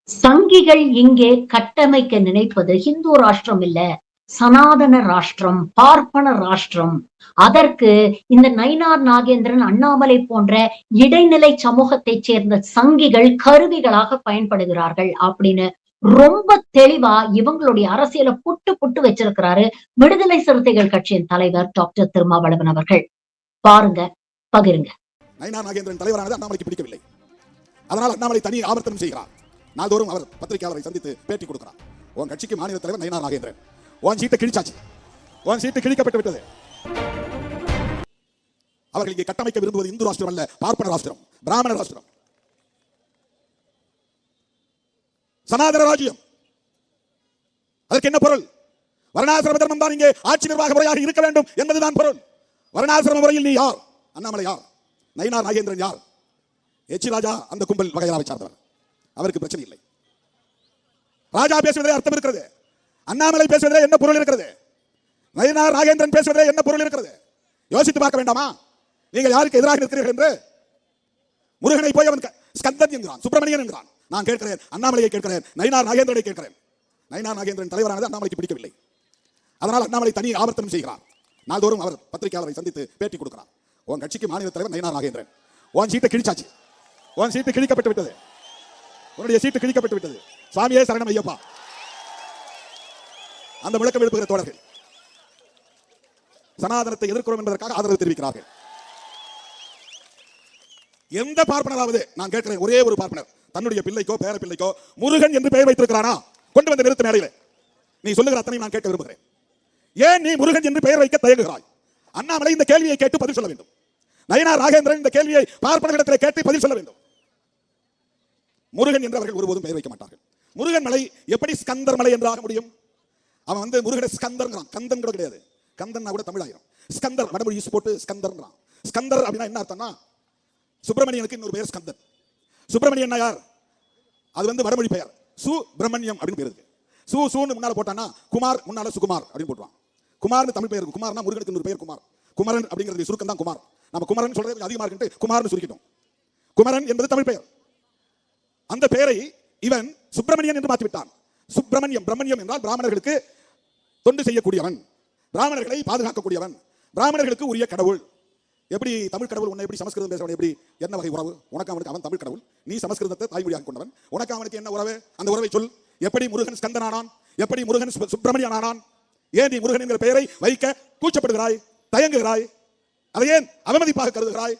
சங்கிகள் இங்கே கட்டமைக்க நினைப்பது ஹிந்து ராஷ்டிரம் இல்ல, சனாதன ராஷ்டிரம், பார்ப்பன ராஷ்டிரம். அதற்கு இந்த நயினார் நாகேந்திரன், அண்ணாமலை போன்ற இடைநிலை சமூகத்தைச் சேர்ந்த சங்கிகள் கருவிகளாக பயன்படுகிறார்கள் அப்படின்னு ரொம்ப தெளிவா இவங்களுடைய அரசியலை புட்டு புட்டு வச்சிருக்கிறாரு விடுதலை சிறுத்தைகள் கட்சியின் தலைவர் டாக்டர் திருமாவளவன் அவர்கள். பாருங்க, பகிருங்க. நயினார் நாகேந்திரன் தலைவரானது அண்ணாமலைக்கு பிடிக்கவில்லை. அதனால் அண்ணாமலை தனி ஆவர்த்தனம் செய்கிறார். நாள்தோறும் அவர் பத்திரிகையாளரை சந்தித்து பேட்டி கொடுக்கிறார். உன் கட்சிக்கு மாநில தலைவர் நயினார் நாகேந்திரன், உன் சீட்டை கிழிச்சாச்சு, உன் சீட்டு கிழிக்கப்பட்டு விட்டது. அவர்கள் இங்கே கட்டமைக்க விரும்புவது இந்து ராஷ்டிரம் அல்ல, பார்ப்பன ராஷ்டிரம், பிராமண ராஷ்டிரம், சனாதன ராஜ்யம். அதற்கு என்ன பொருள்? வர்ணாசிரம தர்மம் தான் இங்கே ஆட்சி நிர்வாக முறையாக இருக்க வேண்டும் என்பதுதான் பொருள். வர்ணாசிரம முறையில் நீ யார்? அண்ணாமலை யார்? நயினார் நாகேந்திரன் யார்? எச்சி ராஜா அந்த கும்பல் வகையாவை சார்ந்தவர். அவருக்கு பிரச்சனை இல்லை. ராஜா பேசுவதிலே அர்த்தம் இருக்கிறது. அண்ணாமலை பேசுவதிலே என்ன பொருள் இருக்கிறது? நயினார் நாகேந்திரன் பேசுவதிலே என்ன பொருள் இருக்கிறது? யோசித்து பார்க்க வேண்டாமா? நீங்கள் யாருக்கு எதிராக இருக்கிறீர்கள் என்று? முருகனை போய் அவன் ஸ்கந்தன் என்கிறான், சுப்பிரமணியன் என்கிறான். நான் கேட்கிறேன், அண்ணாமலையை கேட்கிறேன், நயினார் நாகேந்திரனை கேட்கிறேன். நயினார் நாகேந்திரன் தலைவரானது அண்ணாமலைக்கு பிடிக்கவில்லை. அதனால் அண்ணாமலை தனி ஆவர்த்தனம் செய்கிறார். நாள்தோறும் அவர் பத்திரிகையாளரை சந்தித்து பேட்டி கொடுக்கிறார். உன் கட்சிக்கு மாநில தலைவர் நயினார் நாகேந்திரன், உன் சீட்டை கிழிச்சாச்சு, உன் சீட்டு கிழிக்கப்பட்டு விட்டது, உன்னுடைய சீட்டு கிழிக்கப்பட்டு விட்டது. சுவாமியே சரணம் ஐயப்பா. அந்த முழக்கம் எழுப்புகிற தோழர்கள் சனாதனத்தை எதிர்க்கிறோம் என்பதற்காக ஆதரவு தெரிவிக்கிறார்கள். எந்த பார்ப்பனராவது, நான் கேட்கிறேன், ஒரே ஒரு பார்ப்பனர் தன்னுடைய பிள்ளைக்கோ பேர பிள்ளைக்கோ முருகன் என்று பெயர் வைத்திருக்கிறானா? கொண்டு வந்த நிறுத்த மேடையில் நீ சொல்லுகிற அத்தனை நான் கேட்க விரும்புகிறேன். ஏன் நீ முருகன் என்று பெயர் வைக்க தயங்குகிறாய்? அண்ணாமலை இந்த கேள்வியை கேட்டு பதில் சொல்ல வேண்டும். நயினார் நாகேந்திரன் இந்த கேள்வியை பார்ப்பனர்களிடத்தில் கேட்டு பதில் சொல்ல வேண்டும். முருகன் என்று அவர்கள் ஒருபோதும் பெயர் வைக்க மாட்டார்கள். முருகன் மலை எப்படி ஸ்கந்தர் மலை என்றாக முடியும்? அவன் வந்து முருகனை ஸ்கந்தர்ங்கிறான். கந்தன் கூட கிடையாது, கந்தன் கூட தமிழாயிரும். ஸ்கந்தர் வடமொழி யூஸ் போட்டு ஸ்கந்தர்ங்கிறான். ஸ்கந்தர் அப்படின்னா என்ன அர்த்தம்னா, சுப்பிரமணியனுக்கு இன்னொரு பெயர் ஸ்கந்தன். சுப்பிரமணியன் யார்? அது வந்து வடமொழி பெயர். சுப்பிரமணியம் அப்படின்னு பேர் இருக்கு. சூன்னு முன்னால போட்டானா குமார், முன்னால சுகுமார் அப்படின்னு போட்டுவான். குமார்னு தமிழ் பெயர் இருக்கு. குமார்னா முருகனுக்கு இன்னொரு பெயர் குமார். குமரன் அப்படிங்கிறது சுருக்கம் தான் குமார். நம்ம குமரன் சொல்றது அதிகமா இருக்கு, குமார்னு சுருக்கிட்டோம். குமரன் என்பது தமிழ் பெயர். அந்த பெயரை இவன் சுப்பிரமணியன் என்று மாற்றிவிட்டான். சுப்பிரமணியம், பிரமணியம் என்றால் பிராமணர்களுக்கு தொண்டு செய்யக்கூடியவன், பிராமணர்களை பாதுகாக்கக்கூடியவன், பிராமணர்களுக்கு உரிய கடவுள். எப்படி தமிழ் கடவுள் உன்னை எப்படி சமஸ்கிருதம் பேசவன் எப்படி என்ன வகை உறவு? உனக்கு அவனுக்கு அவன் தமிழ் கடவுள், நீ சமஸ்கிருதத்தை தாய்மொழியாக கொண்டவன், உனக்கு அவனுக்கு என்ன உறவு? அந்த உறவை சொல். எப்படி முருகன் ஸ்கந்தனானான்? எப்படி முருகன் சுப்பிரமணியன் ஆனான்? ஏன் நீ முருகன் என்கிற பெயரை வைக்க கூச்சப்படுகிறாய், தயங்குகிறாய்? அதை ஏன் அவமதிப்பாக கருதுகிறாய்?